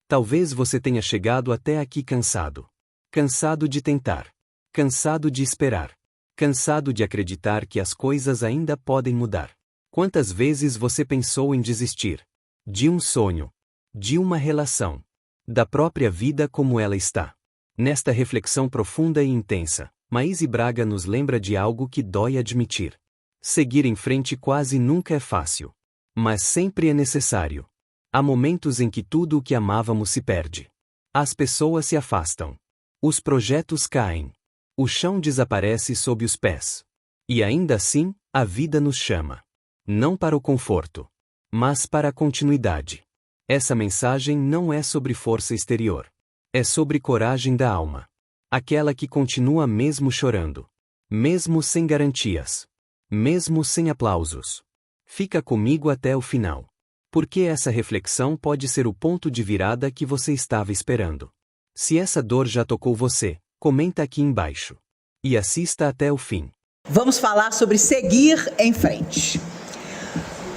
Talvez você tenha chegado até aqui cansado. Cansado de tentar. Cansado de esperar. Cansado de acreditar que as coisas ainda podem mudar. Quantas vezes você pensou em desistir? De um sonho. De uma relação. Da própria vida como ela está. Nesta reflexão profunda e intensa, Maíse Braga nos lembra de algo que dói admitir. Seguir em frente quase nunca é fácil. Mas sempre é necessário. Há momentos em que tudo o que amávamos se perde. As pessoas se afastam. Os projetos caem. O chão desaparece sob os pés. E ainda assim, a vida nos chama. Não para o conforto, mas para a continuidade. Essa mensagem não é sobre força exterior. É sobre coragem da alma. Aquela que continua mesmo chorando. Mesmo sem garantias. Mesmo sem aplausos. Fica comigo até o final. Porque essa reflexão pode ser o ponto de virada que você estava esperando. Se essa dor já tocou você, comenta aqui embaixo. E assista até o fim. Vamos falar sobre seguir em frente.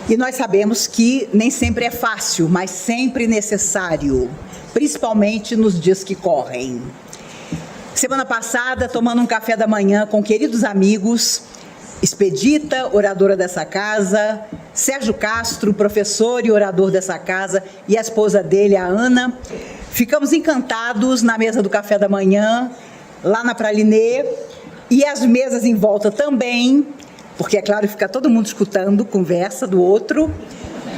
E nós sabemos que nem sempre é fácil, mas sempre necessário, principalmente nos dias que correm. Semana passada, tomando um café da manhã com queridos amigos, Expedita, oradora dessa casa, Sérgio Castro, professor e orador dessa casa, e a esposa dele, a Ana, ficamos encantados na mesa do café da manhã, lá na Pralinê, e as mesas em volta também, porque é claro, fica todo mundo escutando conversa do outro,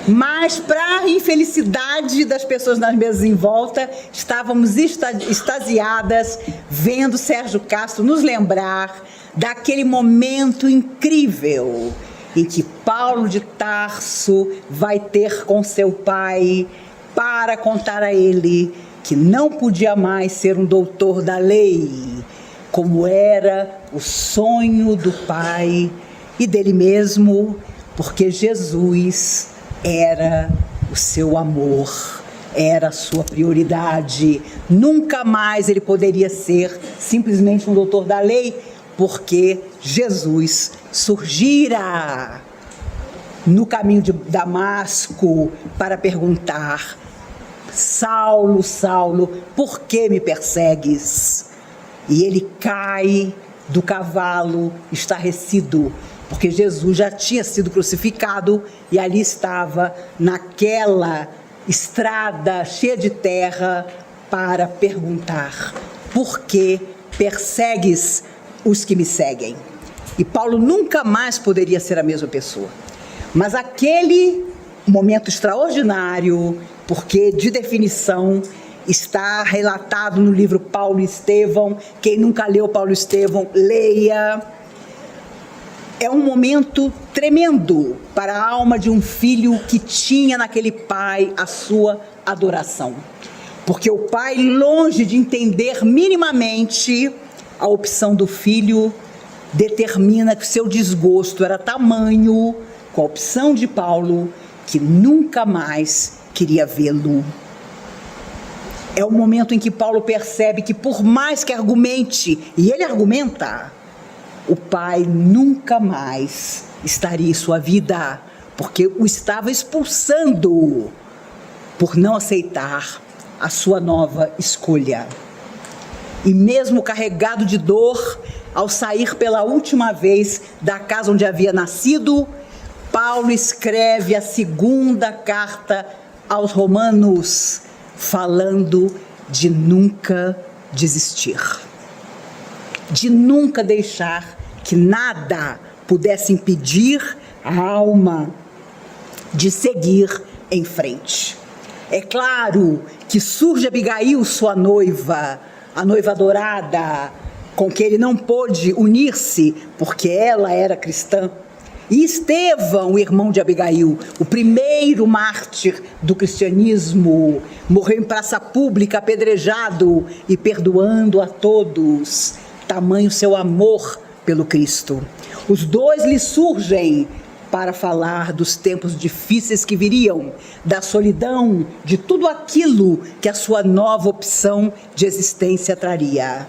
mas para a infelicidade das pessoas nas mesas em volta, estávamos extasiadas vendo Sérgio Castro nos lembrar daquele momento incrível em que Paulo de Tarso vai ter com seu pai para contar a ele que não podia mais ser um doutor da lei, como era o sonho do pai e dele mesmo, porque Jesus era o seu amor, era a sua prioridade. Nunca mais ele poderia ser simplesmente um doutor da lei, porque Jesus surgira no caminho de Damasco para perguntar: Saulo, Saulo, por que me persegues? E ele cai do cavalo estarrecido, porque Jesus já tinha sido crucificado e ali estava naquela estrada cheia de terra para perguntar: por que persegues os que me seguem? E Paulo nunca mais poderia ser a mesma pessoa. Mas aquele momento extraordinário, porque de definição está relatado no livro Paulo e Estevão. Quem nunca leu Paulo e Estevão, leia. É um momento tremendo para a alma de um filho que tinha naquele pai a sua adoração. Porque o pai, longe de entender minimamente a opção do filho, determina que o seu desgosto era tamanho com a opção de Paulo, que nunca mais queria vê-lo. É o momento em que Paulo percebe que, por mais que argumente, e ele argumenta, o pai nunca mais estaria em sua vida, porque o estava expulsando por não aceitar a sua nova escolha. E mesmo carregado de dor, ao sair pela última vez da casa onde havia nascido, Paulo escreve a segunda carta aos Romanos, falando de nunca desistir, de nunca deixar que nada pudesse impedir a alma de seguir em frente. É claro que surge Abigail, sua noiva, a noiva adorada, com que ele não pôde unir-se, porque ela era cristã. E Estevão, o irmão de Abigail, o primeiro mártir do cristianismo, morreu em praça pública, apedrejado e perdoando a todos, tamanho seu amor pelo Cristo. Os dois lhe surgem para falar dos tempos difíceis que viriam, da solidão, de tudo aquilo que a sua nova opção de existência traria.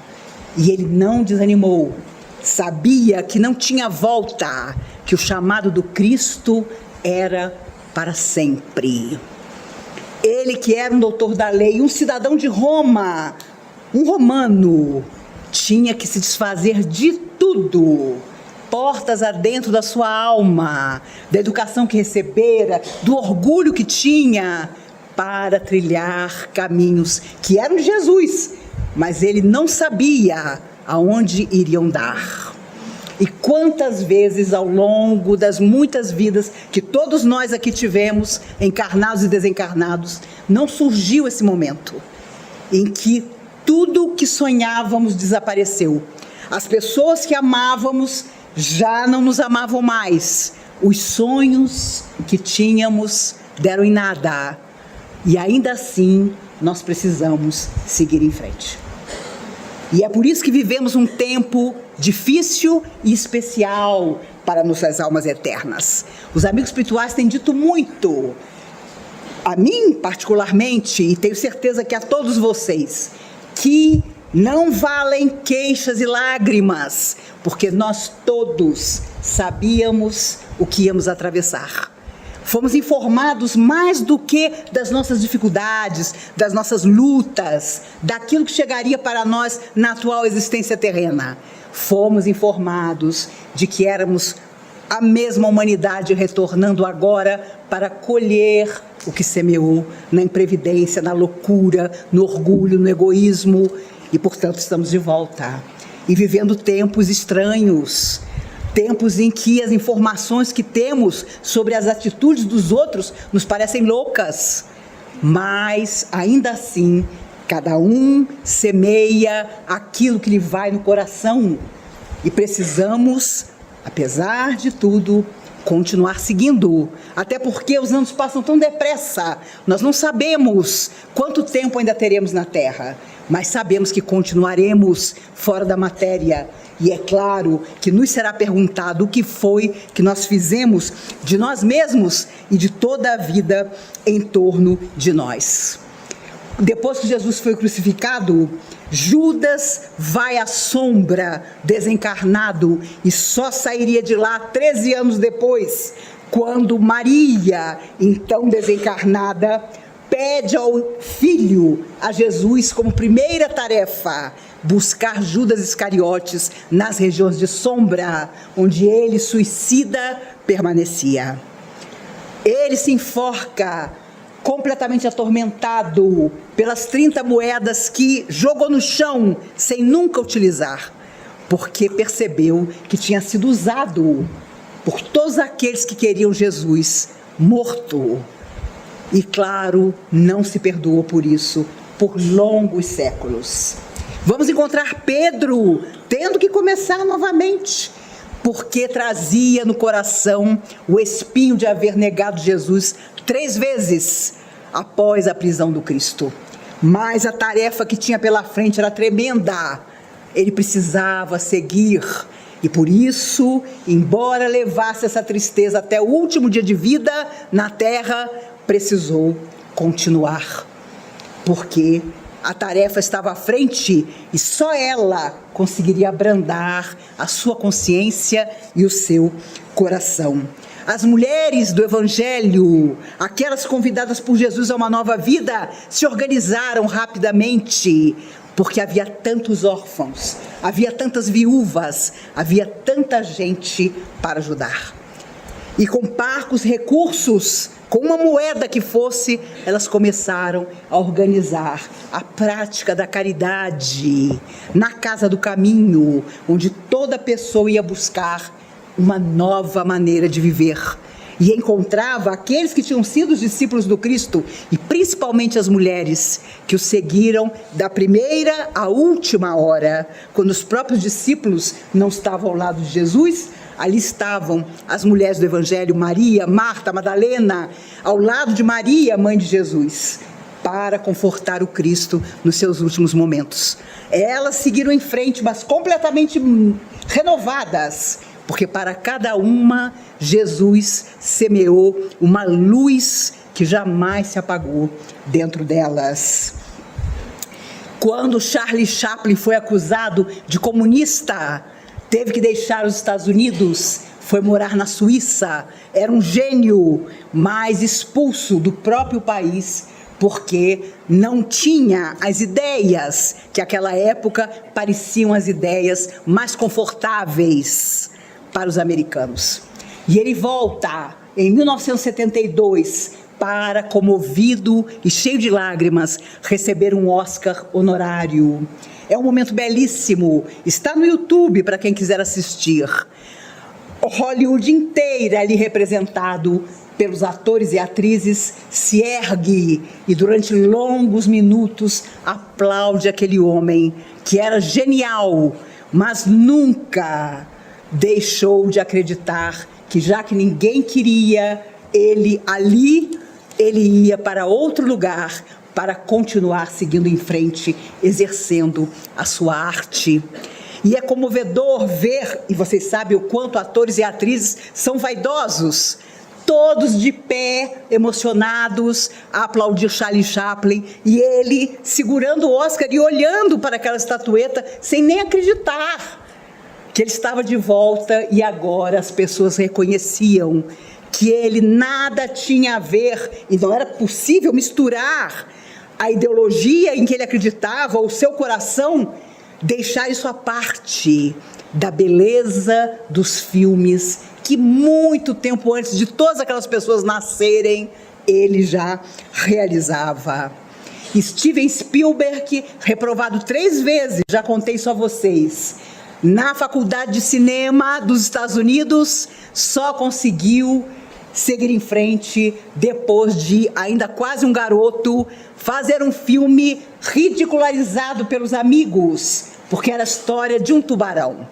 E ele não desanimou, sabia que não tinha volta, que o chamado do Cristo era para sempre. Ele que era um doutor da lei, um cidadão de Roma, um romano, tinha que se desfazer de tudo, portas adentro da sua alma, da educação que recebera, do orgulho que tinha, para trilhar caminhos que eram de Jesus, mas ele não sabia aonde iriam dar. E quantas vezes ao longo das muitas vidas que todos nós aqui tivemos, encarnados e desencarnados, não surgiu esse momento em que tudo que sonhávamos desapareceu. As pessoas que amávamos já não nos amavam mais. Os sonhos que tínhamos deram em nada. E ainda assim, nós precisamos seguir em frente. E é por isso que vivemos um tempo difícil e especial para nossas almas eternas. Os amigos espirituais têm dito muito, a mim particularmente, e tenho certeza que a todos vocês, que não valem queixas e lágrimas, porque nós todos sabíamos o que íamos atravessar. Fomos informados mais do que das nossas dificuldades, das nossas lutas, daquilo que chegaria para nós na atual existência terrena. Fomos informados de que éramos a mesma humanidade retornando agora para colher o que semeou na imprevidência, na loucura, no orgulho, no egoísmo. E, portanto, estamos de volta e vivendo tempos estranhos. Tempos em que as informações que temos sobre as atitudes dos outros nos parecem loucas, mas ainda assim, cada um semeia aquilo que lhe vai no coração e precisamos, apesar de tudo, continuar seguindo, até porque os anos passam tão depressa, nós não sabemos quanto tempo ainda teremos na Terra, mas sabemos que continuaremos fora da matéria. E é claro que nos será perguntado o que foi que nós fizemos de nós mesmos e de toda a vida em torno de nós. Depois que Jesus foi crucificado, Judas vai à sombra desencarnado e só sairia de lá 13 anos depois, quando Maria, então desencarnada, pede ao Filho, a Jesus, como primeira tarefa, buscar Judas Iscariotes nas regiões de sombra, onde ele, suicida, permanecia. Ele se enforca, completamente atormentado pelas 30 moedas que jogou no chão, sem nunca utilizar, porque percebeu que tinha sido usado por todos aqueles que queriam Jesus morto. E, claro, não se perdoou por isso, por longos séculos. Vamos encontrar Pedro tendo que começar novamente, porque trazia no coração o espinho de haver negado Jesus 3 vezes após a prisão do Cristo. Mas a tarefa que tinha pela frente era tremenda. Ele precisava seguir. E por isso, embora levasse essa tristeza até o último dia de vida na terra, precisou continuar. Porque a tarefa estava à frente e só ela conseguiria abrandar a sua consciência e o seu coração. As mulheres do Evangelho, aquelas convidadas por Jesus a uma nova vida, se organizaram rapidamente, porque havia tantos órfãos, havia tantas viúvas, havia tanta gente para ajudar. E com parcos recursos, com uma moeda que fosse, elas começaram a organizar a prática da caridade na Casa do Caminho, onde toda pessoa ia buscar uma nova maneira de viver. E encontrava aqueles que tinham sido os discípulos do Cristo, e principalmente as mulheres, que o seguiram da primeira à última hora, quando os próprios discípulos não estavam ao lado de Jesus. Ali estavam as mulheres do Evangelho, Maria, Marta, Madalena, ao lado de Maria, mãe de Jesus, para confortar o Cristo nos seus últimos momentos. Elas seguiram em frente, mas completamente renovadas, porque para cada uma, Jesus semeou uma luz que jamais se apagou dentro delas. Quando Charlie Chaplin foi acusado de comunista, teve que deixar os Estados Unidos, foi morar na Suíça, era um gênio, mas expulso do próprio país porque não tinha as ideias que naquela época pareciam as ideias mais confortáveis para os americanos. E ele volta em 1972 para, comovido e cheio de lágrimas, receber um Oscar honorário. É um momento belíssimo, está no YouTube para quem quiser assistir. Hollywood inteira ali representado pelos atores e atrizes se ergue e durante longos minutos aplaude aquele homem que era genial, mas nunca deixou de acreditar que, já que ninguém queria ele ali, ele ia para outro lugar para continuar seguindo em frente, exercendo a sua arte. E é comovedor ver, e vocês sabem o quanto atores e atrizes são vaidosos, todos de pé, emocionados, a aplaudir Charlie Chaplin, e ele segurando o Oscar e olhando para aquela estatueta sem nem acreditar que ele estava de volta, e agora as pessoas reconheciam que ele nada tinha a ver, e não era possível misturar a ideologia em que ele acreditava, o seu coração, deixar isso à parte da beleza dos filmes que muito tempo antes de todas aquelas pessoas nascerem, ele já realizava. Steven Spielberg, reprovado 3 vezes, já contei isso a vocês, na Faculdade de Cinema dos Estados Unidos, só conseguiu seguir em frente depois de, ainda quase um garoto, fazer um filme ridicularizado pelos amigos, porque era a história de um tubarão.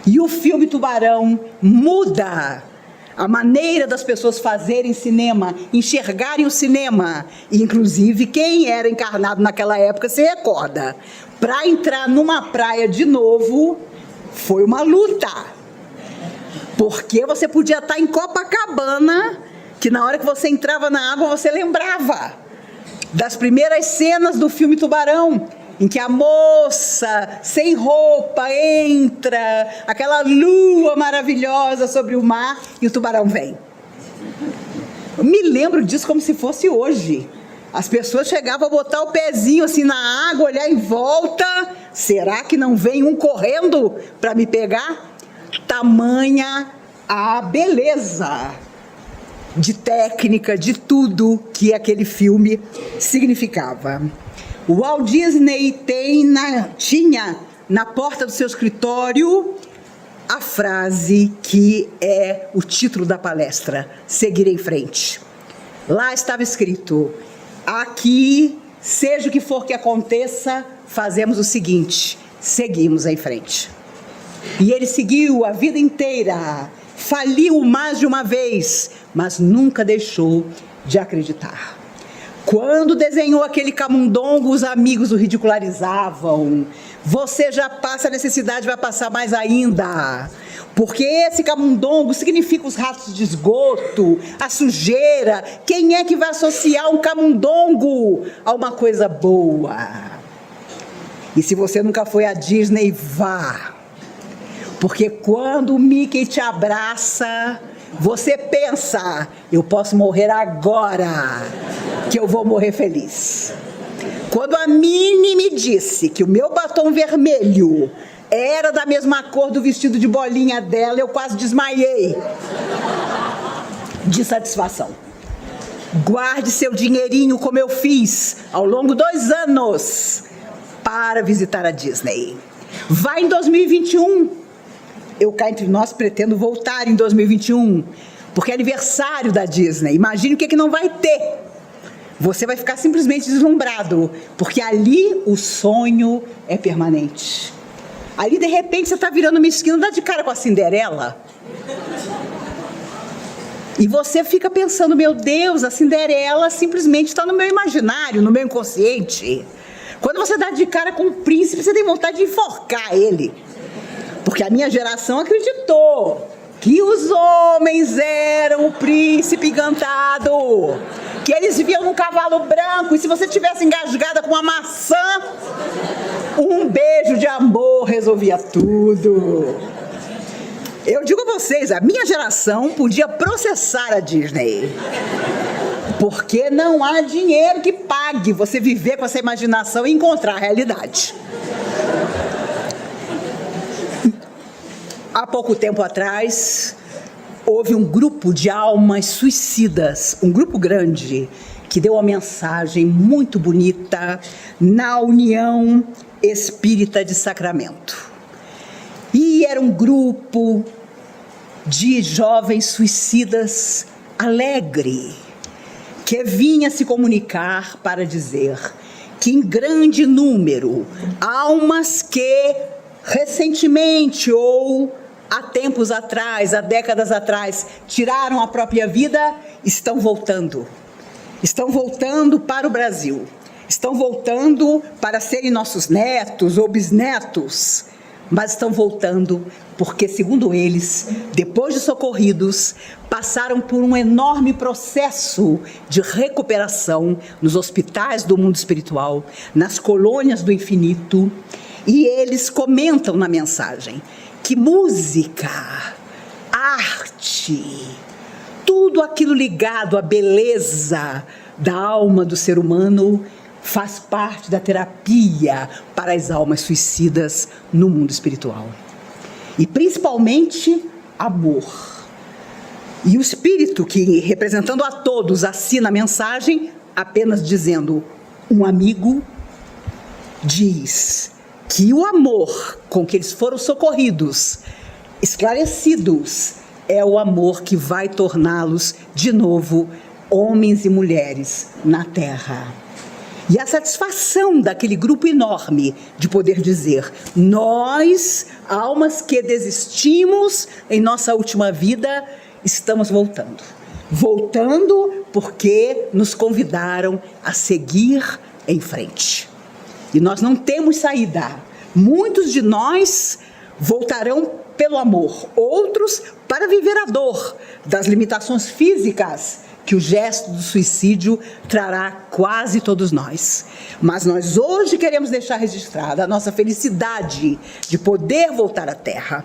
E o filme Tubarão muda a maneira das pessoas fazerem cinema, enxergarem o cinema. E, inclusive, quem era encarnado naquela época se recorda. Para entrar numa praia de novo, foi uma luta. Porque você podia estar em Copacabana, que na hora que você entrava na água, você lembrava das primeiras cenas do filme Tubarão, em que a moça, sem roupa, entra, aquela lua maravilhosa sobre o mar, e o tubarão vem. Eu me lembro disso como se fosse hoje. As pessoas chegavam a botar o pezinho assim na água, olhar em volta. Será que não vem um correndo para me pegar? Tamanha a beleza de técnica, de tudo que aquele filme significava. O Walt Disney tinha na porta do seu escritório a frase que é o título da palestra: seguir em frente. Lá estava escrito: aqui, seja o que for que aconteça, fazemos o seguinte: seguimos em frente. E ele seguiu a vida inteira, faliu mais de uma vez, mas nunca deixou de acreditar. Quando desenhou aquele camundongo, os amigos o ridicularizavam. Você já passa a necessidade, vai passar mais ainda. Porque esse camundongo significa os ratos de esgoto, a sujeira. Quem é que vai associar um camundongo a uma coisa boa? E se você nunca foi à Disney, vá. Porque quando o Mickey te abraça, você pensa: eu posso morrer agora, que eu vou morrer feliz. Quando a Minnie me disse que o meu batom vermelho era da mesma cor do vestido de bolinha dela, eu quase desmaiei de satisfação. Guarde seu dinheirinho, como eu fiz ao longo 2 anos, para visitar a Disney. Vá em 2021. Eu cá entre nós pretendo voltar em 2021, porque é aniversário da Disney. Imagine o que não vai ter. Você vai ficar simplesmente deslumbrado, porque ali o sonho é permanente. Ali, de repente, você está virando uma esquina, dá de cara com a Cinderela. E você fica pensando: meu Deus, a Cinderela simplesmente está no meu imaginário, no meu inconsciente. Quando você dá de cara com o príncipe, você tem vontade de enforcar ele. Porque a minha geração acreditou que os homens eram o príncipe encantado, que eles viviam num cavalo branco, e se você tivesse engasgada com uma maçã, um beijo de amor resolvia tudo. Eu digo a vocês, a minha geração podia processar a Disney. Porque não há dinheiro que pague você viver com essa imaginação e encontrar a realidade. Há pouco tempo atrás, houve um grupo de almas suicidas, um grupo grande, que deu uma mensagem muito bonita na União Espírita de Sacramento. E era um grupo de jovens suicidas alegre, que vinha se comunicar para dizer que em grande número, almas que recentemente ou há tempos atrás, há décadas atrás, tiraram a própria vida, estão voltando. Estão voltando para o Brasil. Estão voltando para serem nossos netos ou bisnetos. Mas estão voltando porque, segundo eles, depois de socorridos, passaram por um enorme processo de recuperação nos hospitais do mundo espiritual, nas colônias do infinito. E eles comentam na mensagem que música, arte, tudo aquilo ligado à beleza da alma do ser humano faz parte da terapia para as almas suicidas no mundo espiritual. E principalmente amor. E o Espírito, que representando a todos, assina a mensagem apenas dizendo: um amigo diz que o amor com que eles foram socorridos, esclarecidos, é o amor que vai torná-los de novo homens e mulheres na Terra. E a satisfação daquele grupo enorme de poder dizer: nós, almas que desistimos em nossa última vida, estamos voltando. Voltando porque nos convidaram a seguir em frente. E nós não temos saída. Muitos de nós voltarão pelo amor, outros para viver a dor das limitações físicas que o gesto do suicídio trará a quase todos nós. Mas nós hoje queremos deixar registrada a nossa felicidade de poder voltar à Terra.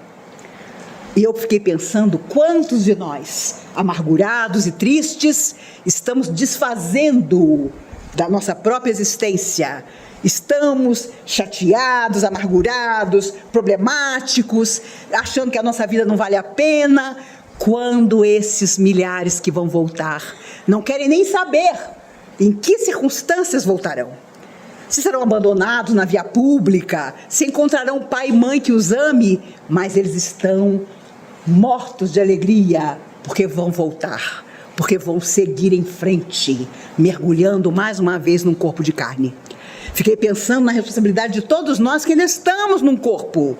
E eu fiquei pensando quantos de nós, amargurados e tristes, estamos desfazendo da nossa própria existência. Estamos chateados, amargurados, problemáticos, achando que a nossa vida não vale a pena, quando esses milhares que vão voltar não querem nem saber em que circunstâncias voltarão. Se serão abandonados na via pública, se encontrarão pai e mãe que os ame, mas eles estão mortos de alegria, porque vão voltar, porque vão seguir em frente, mergulhando mais uma vez num corpo de carne. Fiquei pensando na responsabilidade de todos nós que ainda estamos num corpo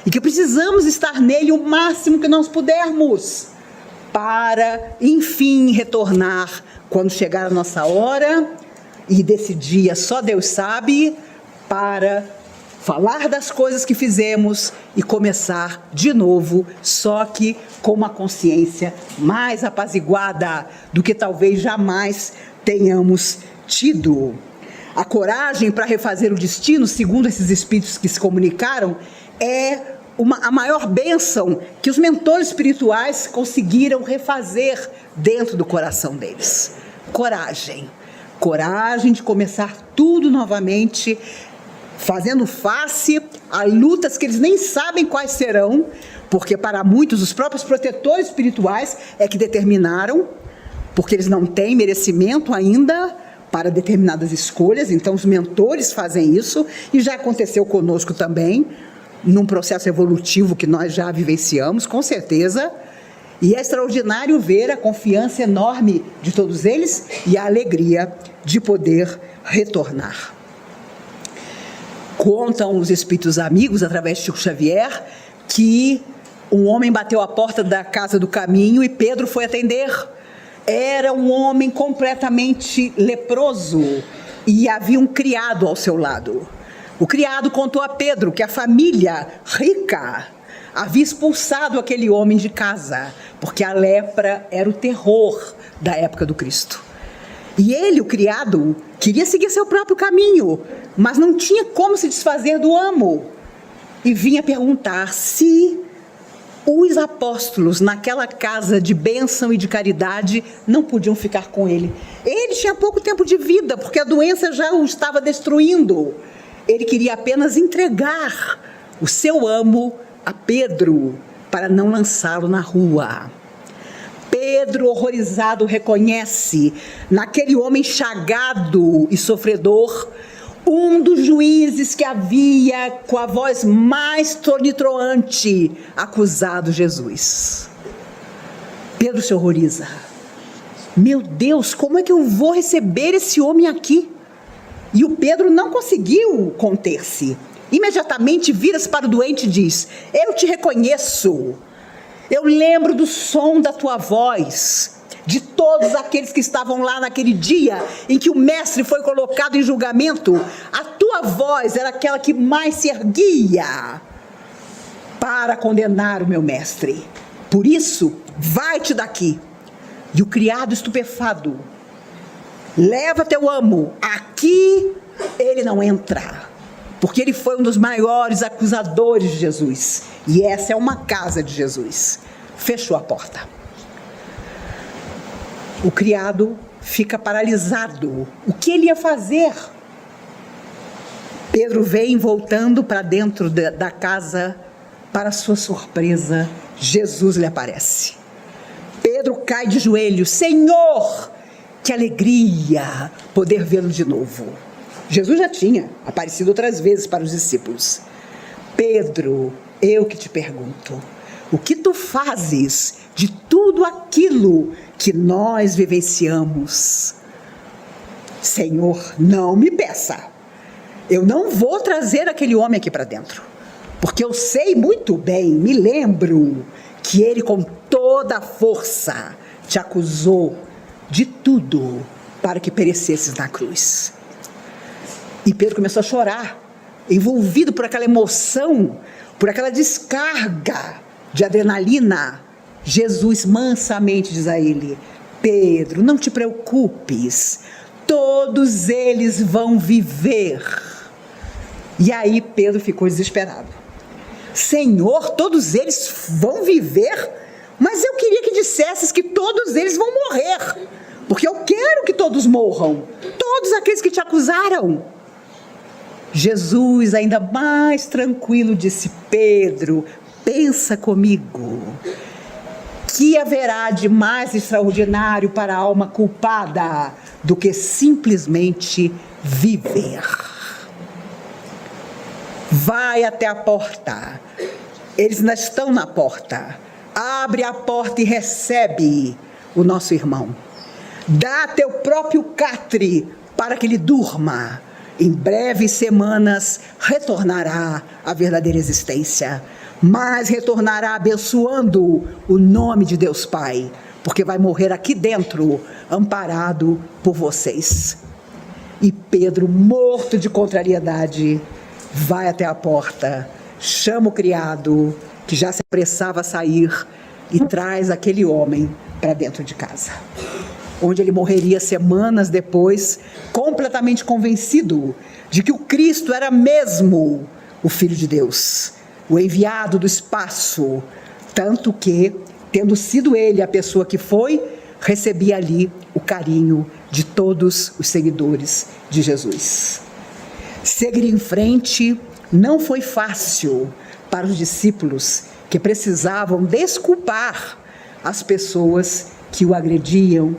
e que precisamos estar nele o máximo que nós pudermos para, enfim, retornar quando chegar a nossa hora, e desse dia só Deus sabe, para falar das coisas que fizemos e começar de novo, só que com uma consciência mais apaziguada do que talvez jamais tenhamos tido. A coragem para refazer o destino, segundo esses espíritos que se comunicaram, é a maior bênção que os mentores espirituais conseguiram refazer dentro do coração deles. Coragem. Coragem de começar tudo novamente, fazendo face a lutas que eles nem sabem quais serão, porque para muitos os próprios protetores espirituais é que determinaram, porque eles não têm merecimento ainda para determinadas escolhas, então os mentores fazem isso, e já aconteceu conosco também, num processo evolutivo que nós já vivenciamos, com certeza, e é extraordinário ver a confiança enorme de todos eles e a alegria de poder retornar. Contam os espíritos amigos, através de Chico Xavier, que um homem bateu à porta da casa do caminho e Pedro foi atender. Era um homem completamente leproso e havia um criado ao seu lado. O criado contou a Pedro que a família rica havia expulsado aquele homem de casa, porque a lepra era o terror da época do Cristo. E ele, o criado, queria seguir seu próprio caminho, mas não tinha como se desfazer do amo. E vinha perguntar se Os apóstolos, naquela casa de bênção e de caridade, não podiam ficar com ele. Ele tinha pouco tempo de vida, porque a doença já o estava destruindo. Ele queria apenas entregar o seu amo a Pedro, para não lançá-lo na rua. Pedro, horrorizado, reconhece naquele homem chagado e sofredor um dos juízes que havia, com a voz mais tonitruante, acusado Jesus. Pedro se horroriza. Meu Deus, como é que eu vou receber esse homem aqui? E o Pedro não conseguiu conter-se. Imediatamente vira-se para o doente e diz: eu te reconheço. Eu lembro do som da tua voz, de todos aqueles que estavam lá naquele dia em que o mestre foi colocado em julgamento. A tua voz era aquela que mais se erguia para condenar o meu mestre. Por isso, vai-te daqui. E o criado estupefado: leva teu amo, aqui ele não entra. Porque ele foi um dos maiores acusadores de Jesus. E essa é uma casa de Jesus. Fechou a porta. O criado fica paralisado. O que ele ia fazer? Pedro vem voltando para dentro da casa. Para sua surpresa, Jesus lhe aparece. Pedro cai de joelhos. Senhor, que alegria poder vê-lo de novo. Jesus já tinha aparecido outras vezes para os discípulos. Pedro, eu que te pergunto, o que tu fazes de tudo aquilo que nós vivenciamos? Senhor, não me peça. Eu não vou trazer aquele homem aqui para dentro, porque eu sei muito bem, me lembro, que ele com toda a força te acusou de tudo para que perecesses na cruz. E Pedro começou a chorar, envolvido por aquela emoção, por aquela descarga de adrenalina. Jesus mansamente diz a ele: Pedro, não te preocupes, todos eles vão viver. E aí Pedro ficou desesperado. Senhor, todos eles vão viver? Mas eu queria que dissesses que todos eles vão morrer, porque eu quero que todos morram, todos aqueles que te acusaram. Jesus, ainda mais tranquilo, disse: Pedro, pensa comigo, que haverá de mais extraordinário para a alma culpada do que simplesmente viver? Vai até a porta, eles ainda estão na porta, abre a porta e recebe o nosso irmão. Dá teu próprio catre para que ele durma. Em breves semanas retornará à verdadeira existência, mas retornará abençoando o nome de Deus Pai, porque vai morrer aqui dentro, amparado por vocês. E Pedro, morto de contrariedade, vai até a porta, chama o criado, que já se apressava a sair, e traz aquele homem para dentro de casa, onde ele morreria semanas depois, completamente convencido de que o Cristo era mesmo o Filho de Deus, o enviado do espaço, tanto que, tendo sido ele a pessoa que foi, recebia ali o carinho de todos os seguidores de Jesus. Seguir em frente não foi fácil para os discípulos, que precisavam desculpar as pessoas que o agrediam,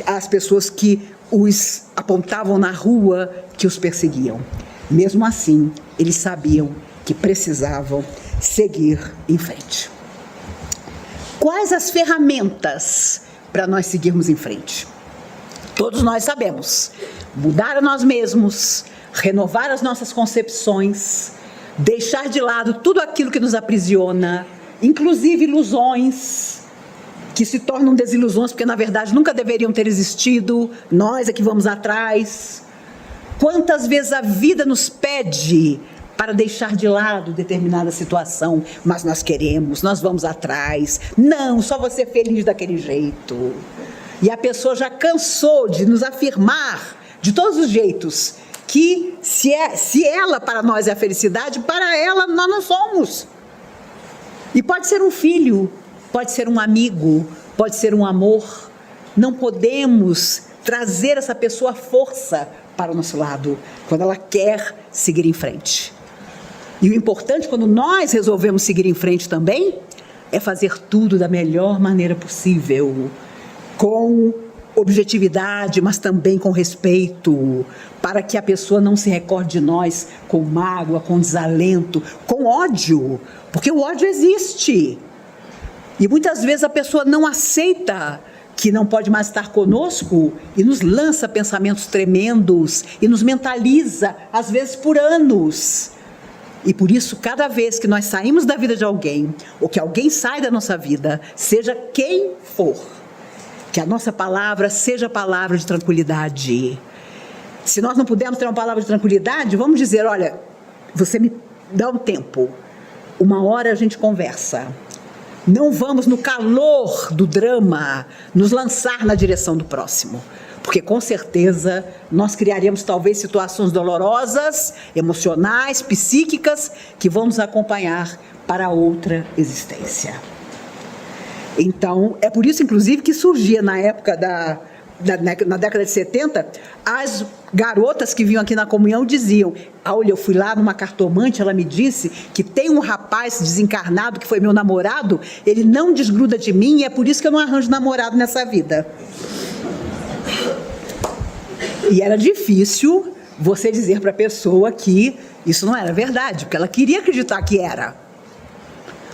as pessoas que os apontavam na rua, que os perseguiam. Mesmo assim, eles sabiam que precisavam seguir em frente. Quais as ferramentas para nós seguirmos em frente? Todos nós sabemos: mudar a nós mesmos, renovar as nossas concepções, deixar de lado tudo aquilo que nos aprisiona, inclusive ilusões, que se tornam desilusões, porque na verdade nunca deveriam ter existido, nós é que vamos atrás. Quantas vezes a vida nos pede para deixar de lado determinada situação, mas nós queremos, nós vamos atrás. Não, só vou ser feliz daquele jeito. E a pessoa já cansou de nos afirmar, de todos os jeitos, que se ela para nós é a felicidade, para ela nós não somos. E pode ser um filho, pode ser um amigo, pode ser um amor. Não podemos trazer essa pessoa à força para o nosso lado, quando ela quer seguir em frente. E o importante, quando nós resolvemos seguir em frente também, é fazer tudo da melhor maneira possível, com objetividade, mas também com respeito, para que a pessoa não se recorde de nós com mágoa, com desalento, com ódio, porque o ódio existe. E muitas vezes a pessoa não aceita que não pode mais estar conosco e nos lança pensamentos tremendos e nos mentaliza, às vezes por anos. E por isso, cada vez que nós saímos da vida de alguém, ou que alguém sai da nossa vida, seja quem for, que a nossa palavra seja palavra de tranquilidade. Se nós não pudermos ter uma palavra de tranquilidade, vamos dizer, olha, você me dá um tempo, uma hora a gente conversa. Não vamos, no calor do drama, nos lançar na direção do próximo. Porque, com certeza, nós criaremos talvez situações dolorosas, emocionais, psíquicas, que vão nos acompanhar para outra existência. Então, é por isso, inclusive, que surgia na época na década de 70, as garotas que vinham aqui na comunhão diziam, olha, eu fui lá numa cartomante, ela me disse que tem um rapaz desencarnado que foi meu namorado, ele não desgruda de mim e é por isso que eu não arranjo namorado nessa vida. E era difícil você dizer para a pessoa que isso não era verdade, porque ela queria acreditar que era.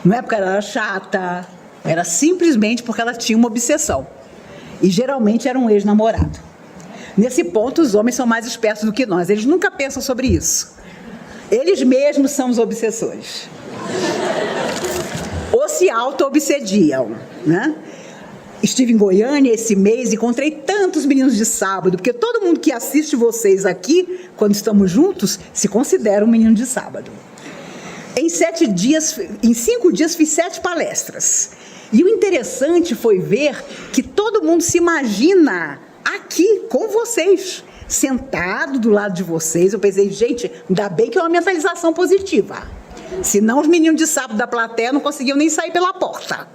Não é porque ela era chata, era simplesmente porque ela tinha uma obsessão. E geralmente era um ex-namorado. Nesse ponto, os homens são mais espertos do que nós. Eles nunca pensam sobre isso. Eles mesmos são os obsessores. Ou se auto-obsediam, né? Estive em Goiânia esse mês e encontrei tantos meninos de sábado, porque todo mundo que assiste vocês aqui, quando estamos juntos, se considera um menino de sábado. Em 5 dias fiz 7 palestras. E o interessante foi ver que todo mundo se imagina aqui com vocês, sentado do lado de vocês. Eu pensei, gente, ainda bem que é uma mentalização positiva. Senão os meninos de sábado da plateia não conseguiam nem sair pela porta.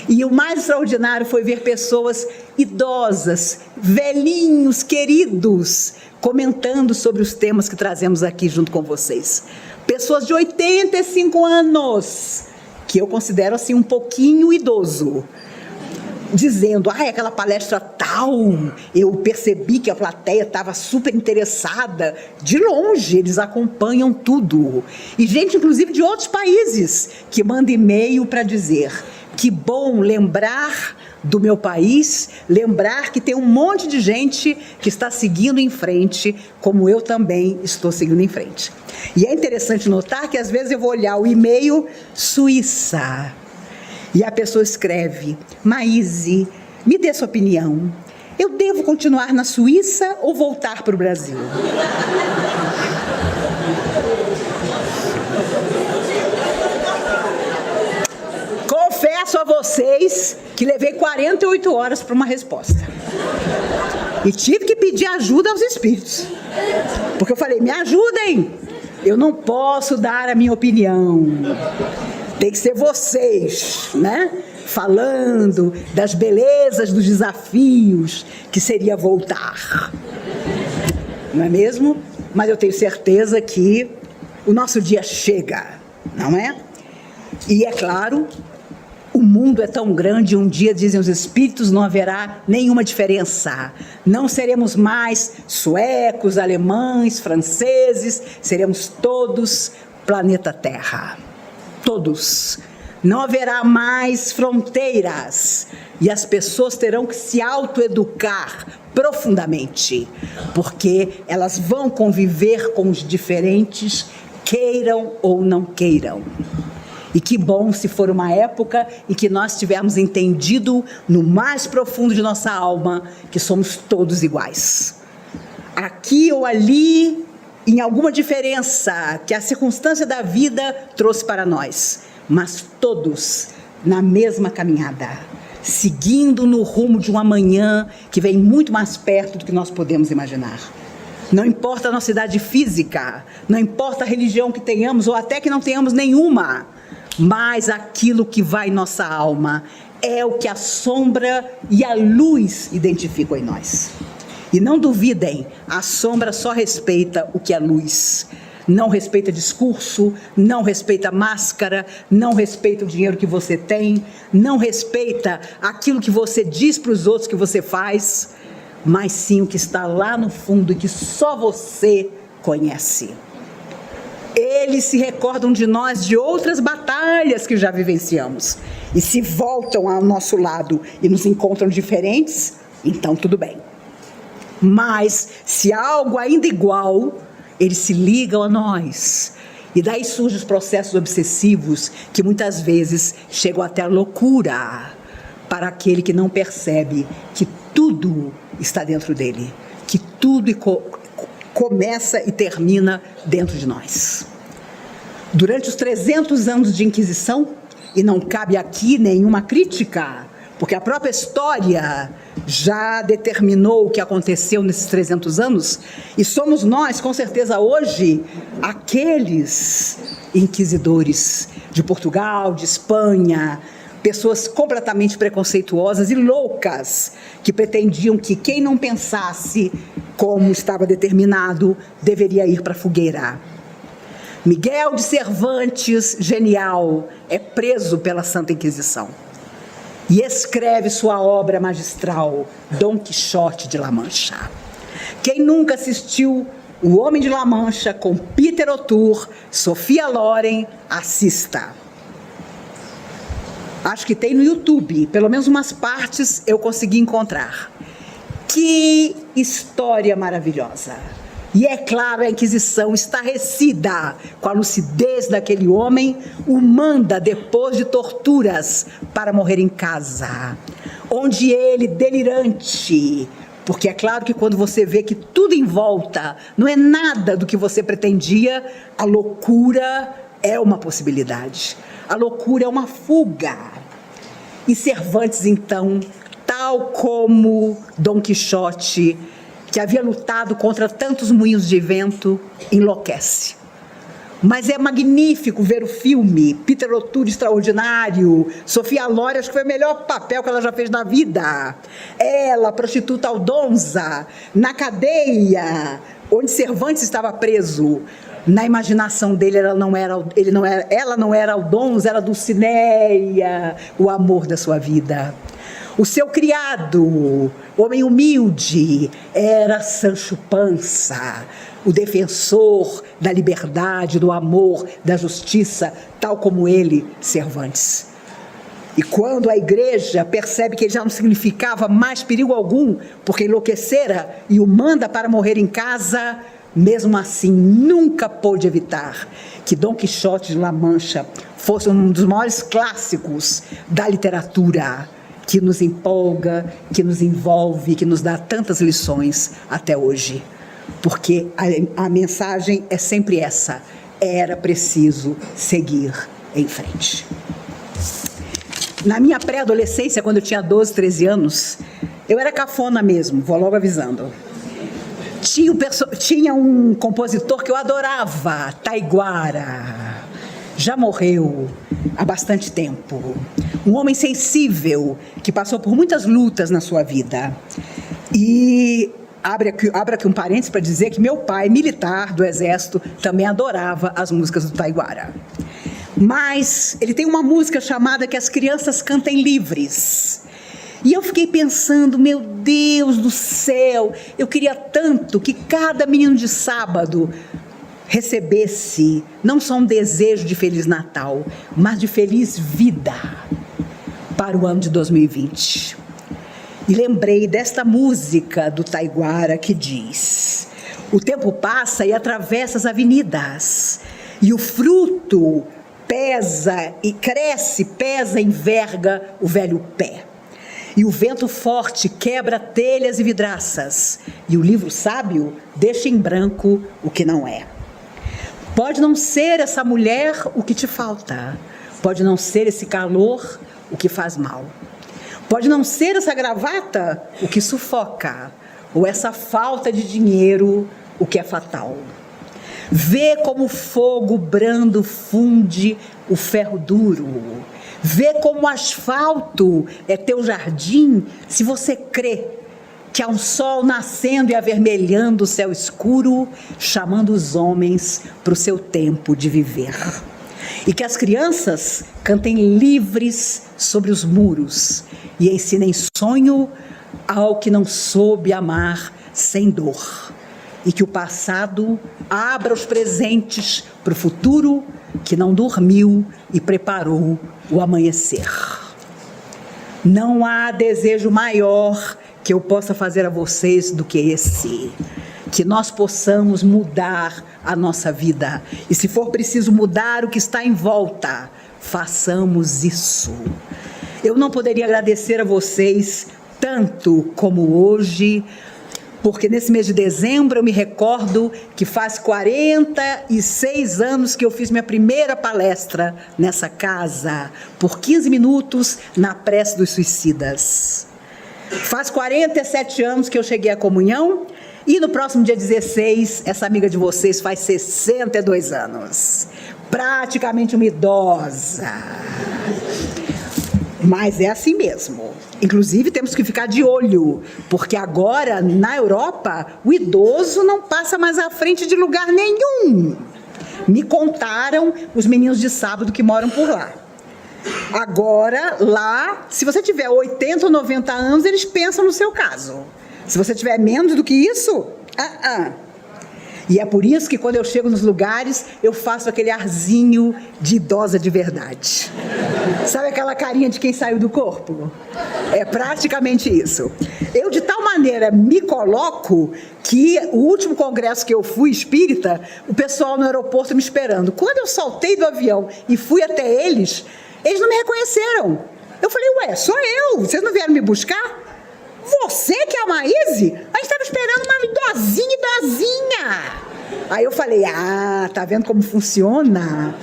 E o mais extraordinário foi ver pessoas idosas, velhinhos, queridos, comentando sobre os temas que trazemos aqui junto com vocês. Pessoas de 85 anos, que eu considero assim um pouquinho idoso, dizendo, aquela palestra tal, eu percebi que a plateia estava super interessada. De longe, eles acompanham tudo. E gente, inclusive, de outros países, que manda e-mail para dizer, que bom lembrar do meu país, lembrar que tem um monte de gente que está seguindo em frente, como eu também estou seguindo em frente. E é interessante notar que às vezes eu vou olhar o e-mail Suíça, e a pessoa escreve, Maíse, me dê sua opinião, eu devo continuar na Suíça ou voltar para o Brasil? Confesso a vocês que levei 48 horas para uma resposta. E tive que pedir ajuda aos espíritos. Porque eu falei, me ajudem. Eu não posso dar a minha opinião. Tem que ser vocês, né? Falando das belezas, dos desafios, que seria voltar. Não é mesmo? Mas eu tenho certeza que o nosso dia chega, não é? E é claro, o mundo é tão grande, um dia, dizem os espíritos, não haverá nenhuma diferença. Não seremos mais suecos, alemães, franceses, seremos todos planeta Terra. Todos. Não haverá mais fronteiras e as pessoas terão que se autoeducar profundamente, porque elas vão conviver com os diferentes, queiram ou não queiram. E que bom se for uma época em que nós tivermos entendido no mais profundo de nossa alma que somos todos iguais. Aqui ou ali, em alguma diferença que a circunstância da vida trouxe para nós, mas todos na mesma caminhada, seguindo no rumo de um amanhã que vem muito mais perto do que nós podemos imaginar. Não importa a nossa idade física, não importa a religião que tenhamos ou até que não tenhamos nenhuma, mas aquilo que vai em nossa alma é o que a sombra e a luz identificam em nós. E não duvidem, a sombra só respeita o que é luz. Não respeita discurso, não respeita máscara, não respeita o dinheiro que você tem, não respeita aquilo que você diz para os outros que você faz, mas sim o que está lá no fundo e que só você conhece. Eles se recordam de nós de outras batalhas que já vivenciamos e se voltam ao nosso lado e nos encontram diferentes, então tudo bem. Mas se há algo ainda igual, eles se ligam a nós. E daí surgem os processos obsessivos que muitas vezes chegam até a loucura para aquele que não percebe que tudo está dentro dele, que tudo começa e termina dentro de nós. Durante os 300 anos de Inquisição, e não cabe aqui nenhuma crítica, porque a própria história já determinou o que aconteceu nesses 300 anos, e somos nós, com certeza hoje, aqueles inquisidores de Portugal, de Espanha, pessoas completamente preconceituosas e loucas, que pretendiam que quem não pensasse como estava determinado, deveria ir para a fogueira. Miguel de Cervantes, genial, é preso pela Santa Inquisição e escreve sua obra magistral, Dom Quixote de La Mancha. Quem nunca assistiu O Homem de La Mancha com Peter O'Toole, Sofia Loren, assista. Acho que tem no YouTube, pelo menos umas partes eu consegui encontrar. Que história maravilhosa! E é claro, a Inquisição, estarrecida com a lucidez daquele homem, o manda depois de torturas para morrer em casa, onde ele, delirante, porque é claro que quando você vê que tudo em volta não é nada do que você pretendia, a loucura é uma possibilidade, a loucura é uma fuga. E Cervantes, então, tal como Dom Quixote, que havia lutado contra tantos moinhos de vento, enlouquece. Mas é magnífico ver o filme, Peter O'Toole extraordinário, Sofia Loren, acho que foi o melhor papel que ela já fez na vida. Ela, prostituta aldonza, na cadeia, onde Cervantes estava preso. Na imaginação dele, ela não era aldonza, era Dulcineia, o amor da sua vida. O seu criado, homem humilde, era Sancho Panza, o defensor da liberdade, do amor, da justiça, tal como ele, Cervantes. E quando a igreja percebe que ele já não significava mais perigo algum, porque enlouquecera e o manda para morrer em casa, mesmo assim nunca pôde evitar que Dom Quixote de La Mancha fosse um dos maiores clássicos da literatura, que nos empolga, que nos envolve, que nos dá tantas lições até hoje. Porque a mensagem é sempre essa: era preciso seguir em frente. Na minha pré-adolescência, quando eu tinha 12, 13 anos, eu era cafona mesmo, vou logo avisando. Tinha um compositor que eu adorava, Taiguara. Já morreu há bastante tempo. Um homem sensível, que passou por muitas lutas na sua vida. E abre aqui um parênteses para dizer que meu pai, militar do Exército, também adorava as músicas do Taiguara. Mas ele tem uma música chamada Que as Crianças Cantem Livres. E eu fiquei pensando, meu Deus do céu, eu queria tanto que cada menino de sábado recebesse não só um desejo de Feliz Natal, mas de feliz vida para o ano de 2020. E lembrei desta música do Taiguara que diz: o tempo passa e atravessa as avenidas, e o fruto pesa e cresce, pesa, enverga o velho pé. E o vento forte quebra telhas e vidraças, e o livro sábio deixa em branco o que não é. Pode não ser essa mulher o que te falta, pode não ser esse calor o que faz mal, pode não ser essa gravata o que sufoca, ou essa falta de dinheiro o que é fatal. Vê como o fogo brando funde o ferro duro. Vê como o asfalto é teu jardim, se você crê que há um sol nascendo e avermelhando o céu escuro, chamando os homens para o seu tempo de viver. E que as crianças cantem livres sobre os muros e ensinem sonho ao que não soube amar sem dor. E que o passado abra os presentes para o futuro que não dormiu e preparou o amanhecer. Não há desejo maior que eu possa fazer a vocês do que esse. Que nós possamos mudar a nossa vida. E se for preciso mudar o que está em volta, façamos isso. Eu não poderia agradecer a vocês tanto como hoje, porque nesse mês de dezembro eu me recordo que faz 46 anos que eu fiz minha primeira palestra nessa casa, por 15 minutos, na prece dos suicidas. Faz 47 anos que eu cheguei à comunhão e no próximo dia 16, essa amiga de vocês faz 62 anos. Praticamente uma idosa. Mas é assim mesmo. Inclusive, temos que ficar de olho, porque agora, na Europa, o idoso não passa mais à frente de lugar nenhum. Me contaram os meninos de sábado que moram por lá. Agora, lá, se você tiver 80 ou 90 anos, eles pensam no seu caso. Se você tiver menos do que isso, E é por isso que quando eu chego nos lugares, eu faço aquele arzinho de idosa de verdade. Sabe aquela carinha de quem saiu do corpo? É praticamente isso. Eu de tal maneira me coloco que o último congresso que eu fui espírita, o pessoal no aeroporto me esperando. Quando eu saltei do avião e fui até eles, eles não me reconheceram. Eu falei, ué, sou eu, vocês não vieram me buscar? Você que é a Maíse? A gente estava esperando uma idosinha. Aí eu falei, tá vendo como funciona?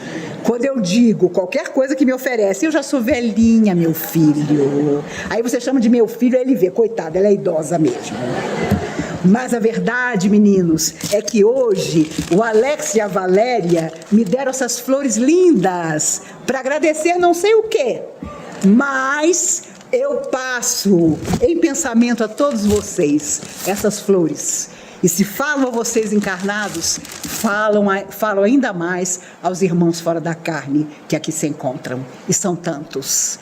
Quando eu digo qualquer coisa que me oferece, eu já sou velhinha, meu filho. Aí você chama de meu filho, aí ele vê, coitada, ela é idosa mesmo. Mas a verdade, meninos, é que hoje o Alex e a Valéria me deram essas flores lindas para agradecer não sei o quê. Mas eu passo em pensamento a todos vocês essas flores. E se falam a vocês encarnados, falam ainda mais aos irmãos fora da carne que aqui se encontram. E são tantos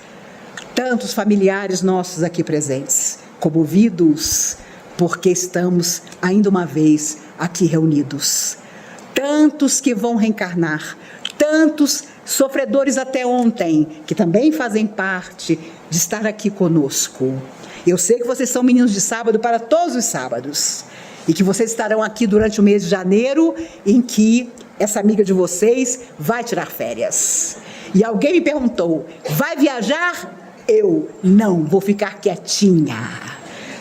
familiares nossos aqui presentes, comovidos, porque estamos ainda uma vez aqui reunidos. Tantos que vão reencarnar, tantos sofredores até ontem, que também fazem parte de estar aqui conosco. Eu sei que vocês são meninos de sábado para todos os sábados, e que vocês estarão aqui durante o mês de janeiro, em que essa amiga de vocês vai tirar férias. E alguém me perguntou, vai viajar? Eu não, vou ficar quietinha.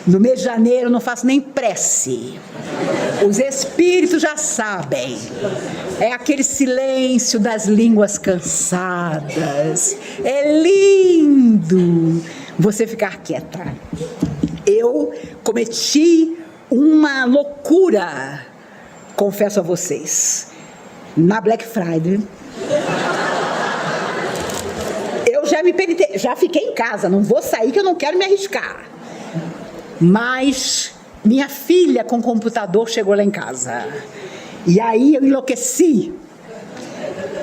No mês de janeiro eu não faço nem prece. Os espíritos já sabem. É aquele silêncio das línguas cansadas. É lindo você ficar quieta. Eu cometi uma loucura, confesso a vocês. Na Black Friday, eu já fiquei em casa, não vou sair que eu não quero me arriscar. Mas minha filha com computador chegou lá em casa. E aí eu enlouqueci.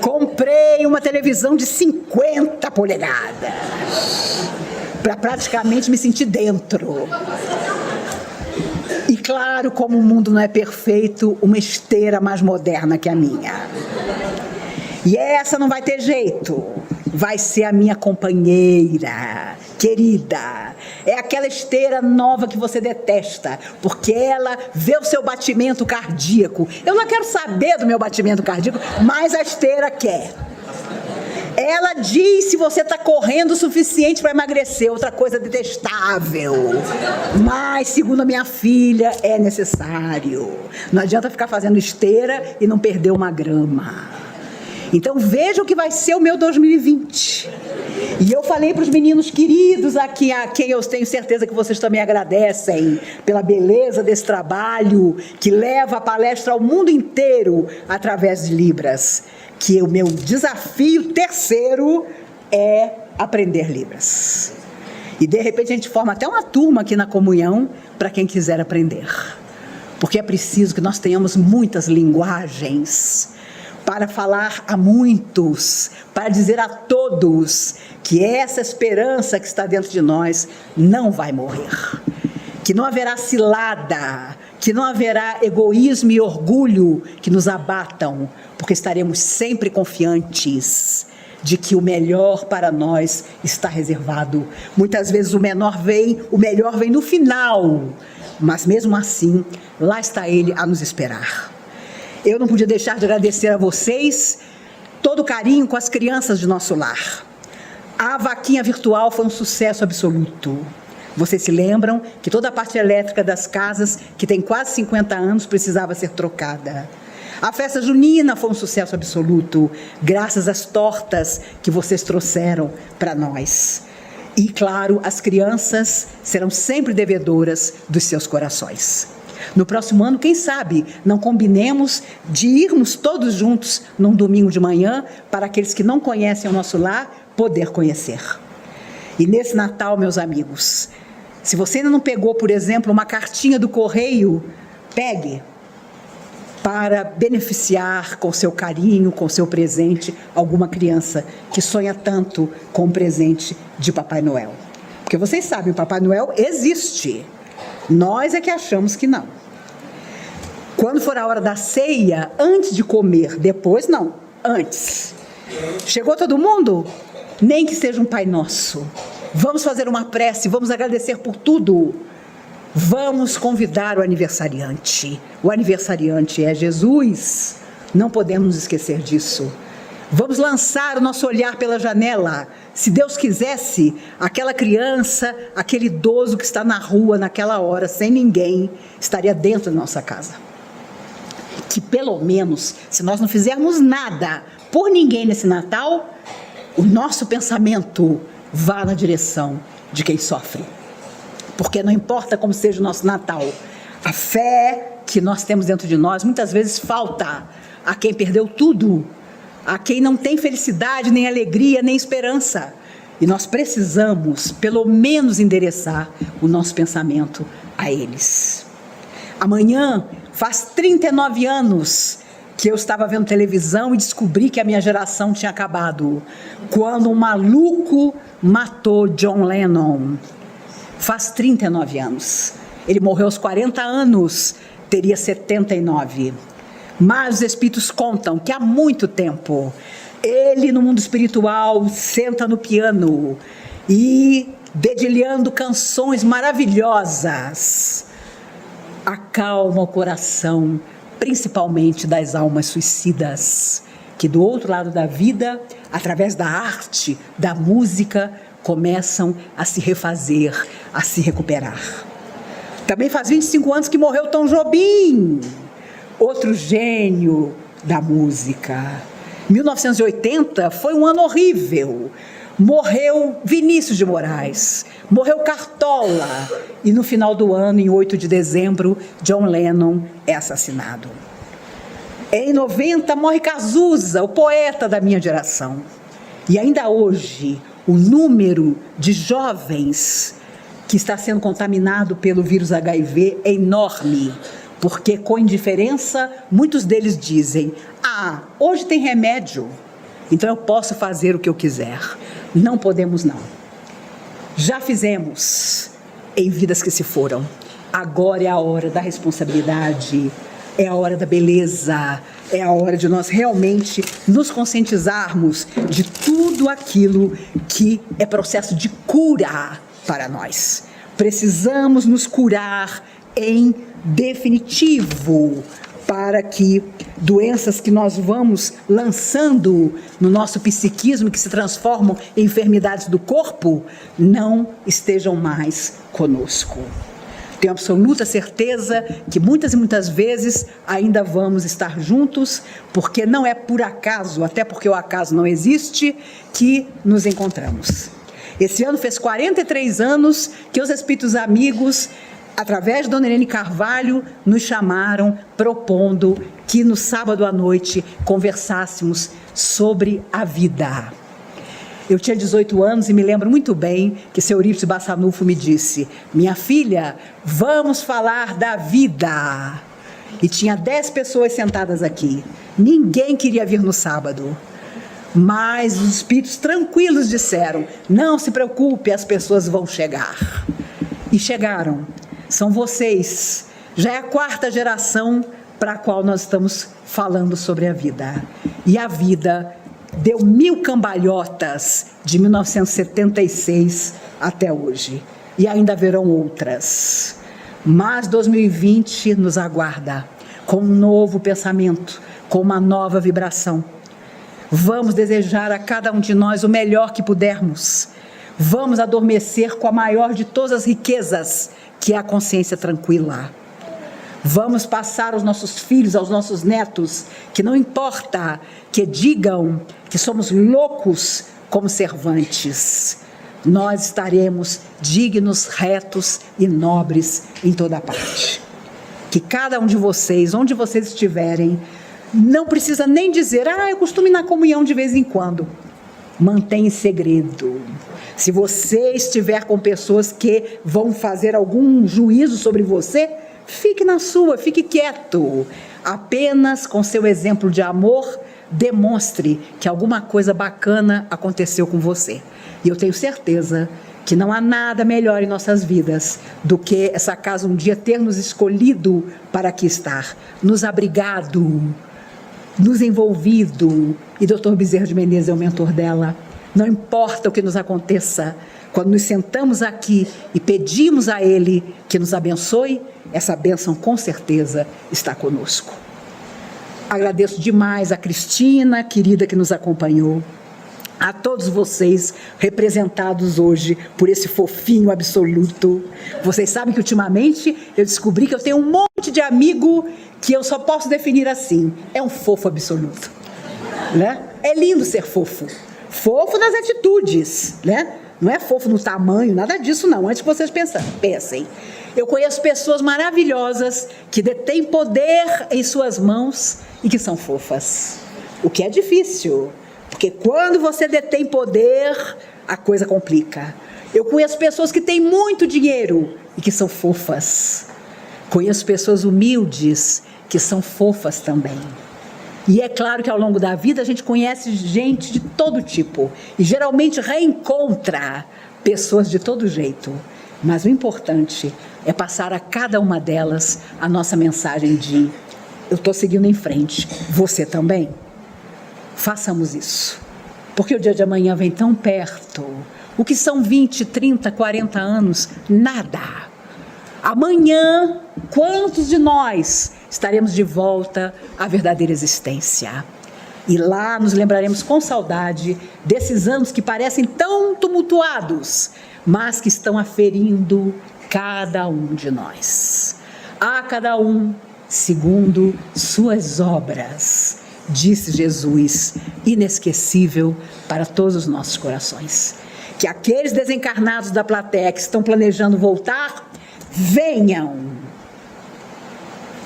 Comprei uma televisão de 50 polegadas. Para praticamente me sentir dentro. E claro, como o mundo não é perfeito, uma esteira mais moderna que a minha. E essa não vai ter jeito. Vai ser a minha companheira, querida. É aquela esteira nova que você detesta, porque ela vê o seu batimento cardíaco. Eu não quero saber do meu batimento cardíaco, mas a esteira quer. Ela diz se você está correndo o suficiente para emagrecer, outra coisa detestável. Mas, segundo a minha filha, é necessário. Não adianta ficar fazendo esteira e não perder uma grama. Então vejam o que vai ser o meu 2020. E eu falei para os meninos queridos aqui, a quem eu tenho certeza que vocês também agradecem pela beleza desse trabalho que leva a palestra ao mundo inteiro através de Libras. que o meu desafio terceiro é aprender Libras. E de repente a gente forma até uma turma aqui na comunhão para quem quiser aprender. Porque é preciso que nós tenhamos muitas linguagens para falar a muitos, para dizer a todos que essa esperança que está dentro de nós não vai morrer. Que não haverá cilada, que não haverá egoísmo e orgulho que nos abatam, porque estaremos sempre confiantes de que o melhor para nós está reservado. Muitas vezes o melhor vem no final, mas mesmo assim, lá está Ele a nos esperar. Eu não podia deixar de agradecer a vocês todo o carinho com as crianças de nosso lar. A vaquinha virtual foi um sucesso absoluto. Vocês se lembram que toda a parte elétrica das casas, que tem quase 50 anos, precisava ser trocada. A festa junina foi um sucesso absoluto, graças às tortas que vocês trouxeram para nós. E, claro, as crianças serão sempre devedoras dos seus corações. No próximo ano, quem sabe, não combinemos de irmos todos juntos num domingo de manhã, para aqueles que não conhecem o nosso lar, poder conhecer. E nesse Natal, meus amigos, se você ainda não pegou, por exemplo, uma cartinha do correio, pegue, para beneficiar com seu carinho, com seu presente, alguma criança que sonha tanto com o presente de Papai Noel. Porque vocês sabem, o Papai Noel existe. Nós é que achamos que não. Quando for a hora da ceia, antes de comer, depois não, antes. Chegou todo mundo? Nem que seja um Pai Nosso. Vamos fazer uma prece, vamos agradecer por tudo. Vamos convidar o aniversariante. O aniversariante é Jesus. Não podemos nos esquecer disso. Vamos lançar o nosso olhar pela janela. Se Deus quisesse, aquela criança, aquele idoso que está na rua naquela hora, sem ninguém, estaria dentro da nossa casa. Que pelo menos, se nós não fizermos nada por ninguém nesse Natal, o nosso pensamento vá na direção de quem sofre. Porque não importa como seja o nosso Natal, a fé que nós temos dentro de nós muitas vezes falta a quem perdeu tudo, a quem não tem felicidade, nem alegria, nem esperança. E nós precisamos, pelo menos, endereçar o nosso pensamento a eles. Amanhã faz 39 anos que eu estava vendo televisão e descobri que a minha geração tinha acabado, quando um maluco matou John Lennon. Faz 39 anos. Ele morreu aos 40 anos, teria 79. Mas os espíritos contam que há muito tempo, ele no mundo espiritual senta no piano e, dedilhando canções maravilhosas, acalma o coração, principalmente das almas suicidas, que do outro lado da vida, através da arte, da música, começam a se refazer, a se recuperar. Também faz 25 anos que morreu Tom Jobim, outro gênio da música. 1980 foi um ano horrível. Morreu Vinícius de Moraes, morreu Cartola, e no final do ano, em 8 de dezembro, John Lennon é assassinado. Em 90 morre Cazuza, o poeta da minha geração. E ainda hoje, o número de jovens que está sendo contaminado pelo vírus HIV é enorme, porque com indiferença, muitos deles dizem: hoje tem remédio, então eu posso fazer o que eu quiser. Não podemos não. Já fizemos em vidas que se foram. Agora é a hora da responsabilidade, é a hora da beleza, é a hora de nós realmente nos conscientizarmos de tudo aquilo que é processo de cura para nós. Precisamos nos curar em definitivo, para que doenças que nós vamos lançando no nosso psiquismo, que se transformam em enfermidades do corpo, não estejam mais conosco. Tenho absoluta certeza que muitas e muitas vezes ainda vamos estar juntos, porque não é por acaso, até porque o acaso não existe, que nos encontramos. Esse ano fez 43 anos que os espíritos amigos através de Dona Irene Carvalho, nos chamaram propondo que no sábado à noite conversássemos sobre a vida. Eu tinha 18 anos e me lembro muito bem que seu Eurípides Bassanufo me disse: minha filha, vamos falar da vida. E tinha 10 pessoas sentadas aqui. Ninguém queria vir no sábado. Mas os espíritos tranquilos disseram: não se preocupe, as pessoas vão chegar. E chegaram. São vocês. Já é a 4ª geração para a qual nós estamos falando sobre a vida. E a vida deu 1000 cambalhotas de 1976 até hoje. E ainda haverão outras. Mas 2020 nos aguarda com um novo pensamento, com uma nova vibração. Vamos desejar a cada um de nós o melhor que pudermos. Vamos adormecer com a maior de todas as riquezas, que é a consciência tranquila. Vamos passar aos nossos filhos, aos nossos netos, que não importa que digam que somos loucos como Cervantes. Nós estaremos dignos, retos e nobres em toda parte. Que cada um de vocês, onde vocês estiverem, não precisa nem dizer: eu costumo ir na comunhão de vez em quando. Mantenha em segredo. Se você estiver com pessoas que vão fazer algum juízo sobre você, fique na sua, fique quieto. Apenas com seu exemplo de amor, demonstre que alguma coisa bacana aconteceu com você. E eu tenho certeza que não há nada melhor em nossas vidas do que essa casa um dia ter nos escolhido para aqui estar, nos abrigado, nos envolvido. E Dr. Bezerra de Menezes é o mentor dela. Não importa o que nos aconteça, quando nos sentamos aqui e pedimos a Ele que nos abençoe, essa bênção com certeza está conosco. Agradeço demais a Cristina, querida, que nos acompanhou, a todos vocês representados hoje por esse fofinho absoluto. Vocês sabem que ultimamente eu descobri que eu tenho um monte de amigo que eu só posso definir assim: é um fofo absoluto, né? É lindo ser fofo. Fofo nas atitudes, né? Não é fofo no tamanho, nada disso não, antes que vocês pensem. Eu conheço pessoas maravilhosas que detêm poder em suas mãos e que são fofas. O que é difícil, porque quando você detém poder, a coisa complica. Eu conheço pessoas que têm muito dinheiro e que são fofas. Conheço pessoas humildes que são fofas também. E é claro que ao longo da vida a gente conhece gente de todo tipo e geralmente reencontra pessoas de todo jeito. Mas o importante é passar a cada uma delas a nossa mensagem de: eu estou seguindo em frente, você também? Façamos isso, porque o dia de amanhã vem tão perto. O que são 20, 30, 40 anos? Nada. Amanhã, quantos de nós estaremos de volta à verdadeira existência? E lá nos lembraremos com saudade desses anos que parecem tão tumultuados, mas que estão aferindo cada um de nós. A cada um segundo suas obras, disse Jesus, inesquecível para todos os nossos corações. Que aqueles desencarnados da plateia que estão planejando voltar, venham.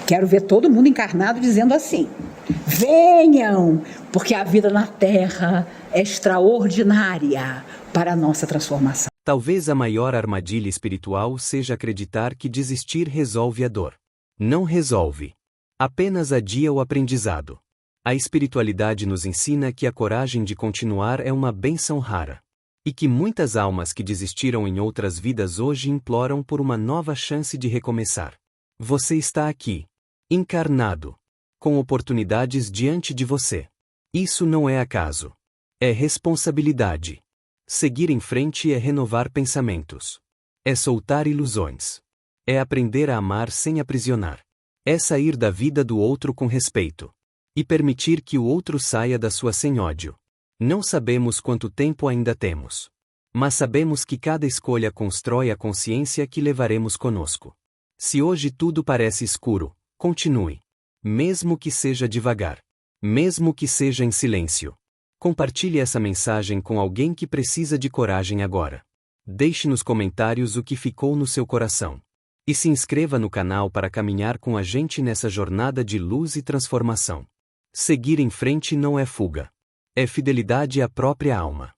Quero ver todo mundo encarnado dizendo assim: venham, porque a vida na Terra é extraordinária para a nossa transformação. Talvez a maior armadilha espiritual seja acreditar que desistir resolve a dor. Não resolve. Apenas adia o aprendizado. A espiritualidade nos ensina que a coragem de continuar é uma bênção rara. E que muitas almas que desistiram em outras vidas hoje imploram por uma nova chance de recomeçar. Você está aqui, encarnado, com oportunidades diante de você. Isso não é acaso. É responsabilidade. Seguir em frente é renovar pensamentos. É soltar ilusões. É aprender a amar sem aprisionar. É sair da vida do outro com respeito. E permitir que o outro saia da sua sem ódio. Não sabemos quanto tempo ainda temos. Mas sabemos que cada escolha constrói a consciência que levaremos conosco. Se hoje tudo parece escuro, continue. Mesmo que seja devagar. Mesmo que seja em silêncio. Compartilhe essa mensagem com alguém que precisa de coragem agora. Deixe nos comentários o que ficou no seu coração. E se inscreva no canal para caminhar com a gente nessa jornada de luz e transformação. Seguir em frente não é fuga. É fidelidade à própria alma.